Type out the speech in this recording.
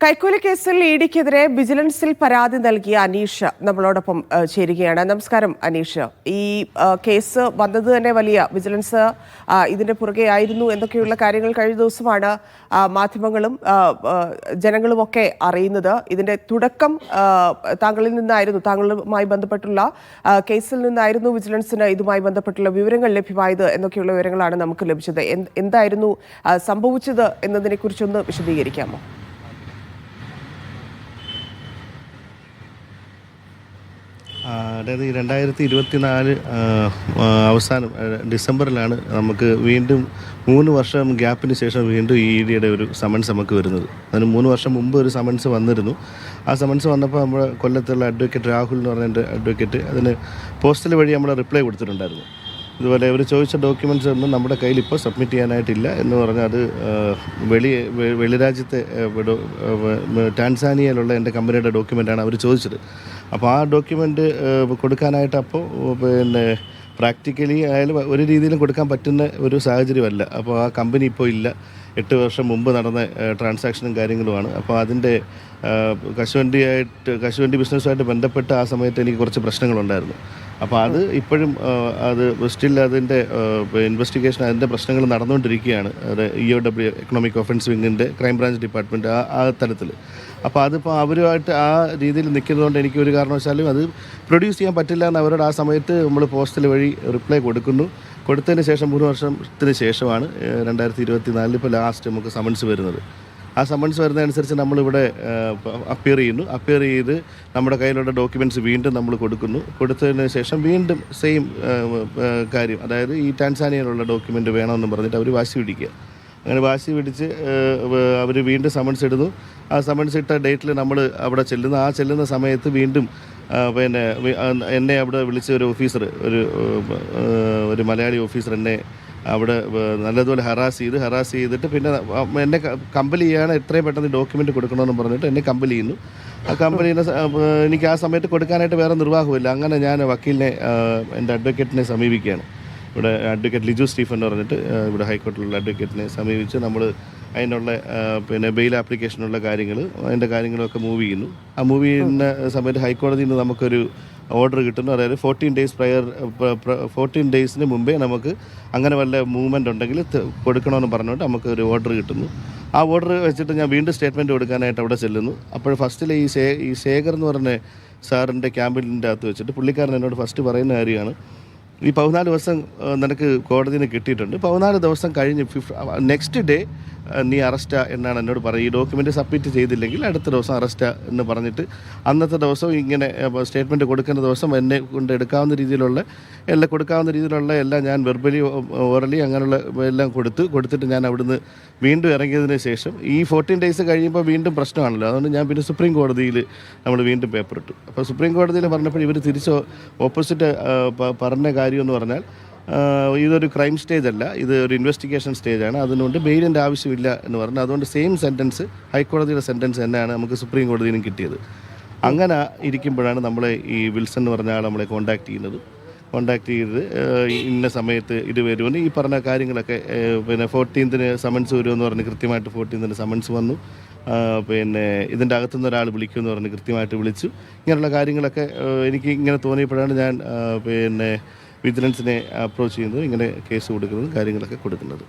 കൈക്കൂലി കേസിൽ ഇഡിക്കെതിരെ വിജിലൻസിൽ പരാതി നൽകിയ അനീഷ് നമ്മളോടൊപ്പം ചേരുകയാണ്. നമസ്കാരം അനീഷ്. ഈ കേസ് വന്നത് തന്നെ വലിയ വിജിലൻസ് ഇതിന്റെ പുറകെയായിരുന്നു എന്നൊക്കെയുള്ള കാര്യങ്ങൾ കഴിഞ്ഞ ദിവസമാണ് മാധ്യമങ്ങളും ജനങ്ങളുമൊക്കെ അറിയുന്നത്. ഇതിന്റെ തുടക്കം താങ്കളിൽ നിന്നായിരുന്നു, താങ്കളുമായി ബന്ധപ്പെട്ടുള്ള കേസിൽ നിന്നായിരുന്നു വിജിലൻസിന് ഇതുമായി ബന്ധപ്പെട്ടുള്ള വിവരങ്ങൾ ലഭ്യമായത് എന്നൊക്കെയുള്ള വിവരങ്ങളാണ് നമുക്ക് ലഭിച്ചത്. എന്തായിരുന്നു സംഭവിച്ചത് എന്നതിനെ കുറിച്ചൊന്ന് വിശദീകരിക്കാമോ? അതായത് 2024 അവസാനം ഡിസംബറിലാണ് നമുക്ക് വീണ്ടും 3 വർഷം ഗ്യാപ്പിന് ശേഷം വീണ്ടും ഇഡിയുടെ ഒരു സമൻസ് നമുക്ക് വരുന്നത്. അതിന് 3 വർഷം മുമ്പ് ഒരു സമൻസ് വന്നിരുന്നു. ആ സമൻസ് വന്നപ്പോൾ നമ്മുടെ കൊല്ലത്തുള്ള അഡ്വക്കേറ്റ് രാഹുൽ എന്ന് പറഞ്ഞ അഡ്വക്കേറ്റ് അതിന് പോസ്റ്റൽ വഴി നമ്മൾ റിപ്ലൈ കൊടുത്തിട്ടുണ്ടായിരുന്നു. ഇതുപോലെ അവർ ചോദിച്ച ഡോക്യുമെൻറ്റ്സ് ഒന്നും നമ്മുടെ കയ്യിൽ ഇപ്പോൾ സബ്മിറ്റ് ചെയ്യാനായിട്ടില്ല എന്ന് പറഞ്ഞാൽ അത് വെളിരാജ്യത്തെ ടാൻസാനിയയിലുള്ള എൻ്റെ കമ്പനിയുടെ ഡോക്യുമെൻ്റാണ് അവർ ചോദിച്ചത്. അപ്പോൾ ആ ഡോക്യുമെൻ്റ് കൊടുക്കാനായിട്ട് അപ്പോൾ പ്രാക്ടിക്കലി ആയാലും ഒരു രീതിയിലും കൊടുക്കാൻ പറ്റുന്ന ഒരു സാഹചര്യമല്ല. അപ്പോൾ ആ കമ്പനി ഇപ്പോൾ ഇല്ല. 8 വർഷം മുമ്പ് നടന്ന ട്രാൻസാക്ഷനും കാര്യങ്ങളുമാണ്. അപ്പോൾ അതിൻ്റെ കശുവണ്ടി ബിസിനസ്സുമായിട്ട് ബന്ധപ്പെട്ട് ആ സമയത്ത് എനിക്ക് കുറച്ച് പ്രശ്നങ്ങളുണ്ടായിരുന്നു. അപ്പോൾ അത് ഇപ്പോഴും അത് സ്റ്റിൽ അതിൻ്റെ ഇൻവെസ്റ്റിഗേഷൻ അതിൻ്റെ പ്രശ്നങ്ങൾ നടന്നുകൊണ്ടിരിക്കുകയാണ്. അത് EOW എക്കണോമിക് ഒഫൻസ് വിങ്ങിൻ്റെ ക്രൈംബ്രാഞ്ച് ഡിപ്പാർട്ട്മെൻറ്റ് ആ തലത്തിൽ. അപ്പോൾ അതിപ്പോൾ അവരുമായിട്ട് ആ രീതിയിൽ നിൽക്കുന്നതുകൊണ്ട് എനിക്ക് ഒരു കാരണവശാലും അത് പ്രൊഡ്യൂസ് ചെയ്യാൻ പറ്റില്ല എന്ന് അവരോട് ആ സമയത്ത് നമ്മൾ പോസ്റ്റൽ വഴി റിപ്ലൈ കൊടുത്തതിന് ശേഷം 3 വർഷത്തിന് ശേഷമാണ് 2024 ഇപ്പോൾ ലാസ്റ്റ് നമുക്ക് സമൻസ് വരുന്നത്. ആ സമൻസ് വരുന്നതനുസരിച്ച് നമ്മളിവിടെ അപ്പിയർ ചെയ്ത് നമ്മുടെ കയ്യിലുള്ള ഡോക്യുമെൻറ്റ്സ് വീണ്ടും നമ്മൾ കൊടുത്തതിന് ശേഷം വീണ്ടും സെയിം കാര്യം, അതായത് ഈ ടാൻസാനിയയിലുള്ള ഡോക്യുമെൻ്റ് വേണമെന്ന് പറഞ്ഞിട്ട് അവർ വാശി പിടിക്കുക. അങ്ങനെ വാശി പിടിച്ച് അവർ വീണ്ടും സമൻസ് ഇടുന്നു. ആ സമൻസ് ഇട്ട ഡേറ്റിൽ നമ്മൾ അവിടെ ചെല്ലുന്ന സമയത്ത് വീണ്ടും എന്നെ അവിടെ വിളിച്ച ഒരു ഓഫീസർ, ഒരു മലയാളി ഓഫീസർ എന്നെ അവിടെ നല്ലതുപോലെ ഹറാസ് ചെയ്തിട്ട് പിന്നെ എന്നെ കമ്പൽ ചെയ്യാണ് എത്രയും പെട്ടെന്ന് ഡോക്യുമെൻ്റ് കൊടുക്കണമെന്ന് പറഞ്ഞിട്ട് എന്നെ കമ്പൽ ചെയ്യുന്നു. ആ കമ്പനീനെ എനിക്ക് ആ സമയത്ത് കൊടുക്കാനായിട്ട് വേറെ നിർവാഹമില്ല. അങ്ങനെ ഞാൻ വക്കീലിനെ, എൻ്റെ അഡ്വക്കേറ്റിനെ സമീപിക്കുകയാണ്. ഇവിടെ അഡ്വക്കേറ്റ് ലിജു സ്റ്റീഫൻ എന്ന് പറഞ്ഞിട്ട് ഇവിടെ ഹൈക്കോടതിയിലുള്ള അഡ്വക്കേറ്റിനെ സമീപിച്ച് നമ്മൾ അതിനുള്ള ബെയിൽ ആപ്ലിക്കേഷനുള്ള അതിൻ്റെ കാര്യങ്ങളൊക്കെ മൂവ് ചെയ്യുന്നു. ആ മൂവ് ചെയ്യുന്ന സമയത്ത് ഹൈക്കോടതിയിൽ നിന്ന് നമുക്കൊരു ഓർഡർ കിട്ടുന്നു. അതായത് 14 ഡേയ്സിന് മുമ്പേ നമുക്ക് അങ്ങനെ വല്ല മൂവ്മെൻ്റ് ഉണ്ടെങ്കിൽ കൊടുക്കണമെന്ന് പറഞ്ഞുകൊണ്ട് നമുക്ക് ഒരു ഓർഡർ കിട്ടുന്നു. ആ ഓർഡർ വെച്ചിട്ട് ഞാൻ വീണ്ടും സ്റ്റേറ്റ്മെൻറ്റ് കൊടുക്കാനായിട്ട് അവിടെ ചെല്ലുന്നു. അപ്പോൾ ഫസ്റ്റിൽ ഈ ശേഖർ എന്ന് പറഞ്ഞ സാറിൻ്റെ ക്യാമ്പിൻ്റെ അകത്ത് വെച്ചിട്ട് പുള്ളിക്കാരൻ എന്നോട് ഫസ്റ്റ് പറയുന്ന കാര്യമാണ്, ഈ 14 ദിവസം നിനക്ക് കോടതിയിൽ നിന്ന് കിട്ടിയിട്ടുണ്ട്, 14 ദിവസം കഴിഞ്ഞ് നെക്സ്റ്റ് ഡേ നീ അറസ്റ്റാ എന്നാണ് എന്നോട് പറയുക. ഈ ഡോക്യുമെൻ്റ് സബ്മിറ്റ് ചെയ്തില്ലെങ്കിൽ അടുത്ത ദിവസം അറസ്റ്റാ എന്ന് പറഞ്ഞിട്ട് അന്നത്തെ ദിവസം ഇങ്ങനെ സ്റ്റേറ്റ്മെൻറ്റ് കൊടുക്കുന്ന ദിവസം എന്നെ കൊണ്ട് കൊടുക്കാവുന്ന രീതിയിലുള്ള എല്ലാം ഞാൻ വെർബലി ഓറലി അങ്ങനെയുള്ള എല്ലാം കൊടുത്തിട്ട് ഞാൻ അവിടുന്ന് വീണ്ടും ഇറങ്ങിയതിന് ശേഷം ഈ 14 ഡേയ്സ് കഴിയുമ്പോൾ വീണ്ടും പ്രശ്നമാണല്ലോ. അതുകൊണ്ട് ഞാൻ പിന്നെ സുപ്രീം കോടതിയിൽ നമ്മൾ വീണ്ടും പേപ്പർ ഇട്ടു. അപ്പോൾ സുപ്രീം കോടതിയിൽ പറഞ്ഞപ്പോൾ ഇവർ തിരിച്ച് ഓപ്പോസിറ്റ് പറഞ്ഞ കാര്യമെന്ന് പറഞ്ഞാൽ ഇതൊരു ക്രൈം സ്റ്റേജ് അല്ല, ഇത് ഒരു ഇൻവെസ്റ്റിഗേഷൻ സ്റ്റേജാണ്, അതുകൊണ്ട് ബെയിലിൻ്റെ ആവശ്യമില്ല എന്ന് പറഞ്ഞു. അതുകൊണ്ട് സെയിം സെൻറ്റൻസ്, ഹൈക്കോടതിയുടെ സെൻറ്റൻസ് തന്നെയാണ് നമുക്ക് സുപ്രീം കോടതിയിൽ നിന്നും കിട്ടിയത്. അങ്ങനെ ഇരിക്കുമ്പോഴാണ് നമ്മളെ ഈ വിൽസൺ എന്ന് പറഞ്ഞ ആൾ നമ്മളെ കോൺടാക്ട് ചെയ്ത് ഇന്ന സമയത്ത് ഇത് വരുമെന്ന് ഈ പറഞ്ഞ കാര്യങ്ങളൊക്കെ 14th സമൻസ് വരുമെന്ന് പറഞ്ഞ് കൃത്യമായിട്ട് 14th സമൻസ് വന്നു. ഇതിൻ്റെ അകത്തുനിന്ന് ഒരാൾ വിളിക്കുമെന്ന് പറഞ്ഞ് കൃത്യമായിട്ട് വിളിച്ചു. ഇങ്ങനെയുള്ള കാര്യങ്ങളൊക്കെ എനിക്ക് ഇങ്ങനെ തോന്നിയപ്പോഴാണ് ഞാൻ വിജിലൻസിനെ അപ്രോച്ച് ചെയ്യുന്നത്, ഇങ്ങനെ കേസ് കൊടുക്കുന്നതും കാര്യങ്ങളൊക്കെ കൊടുക്കുന്നത്.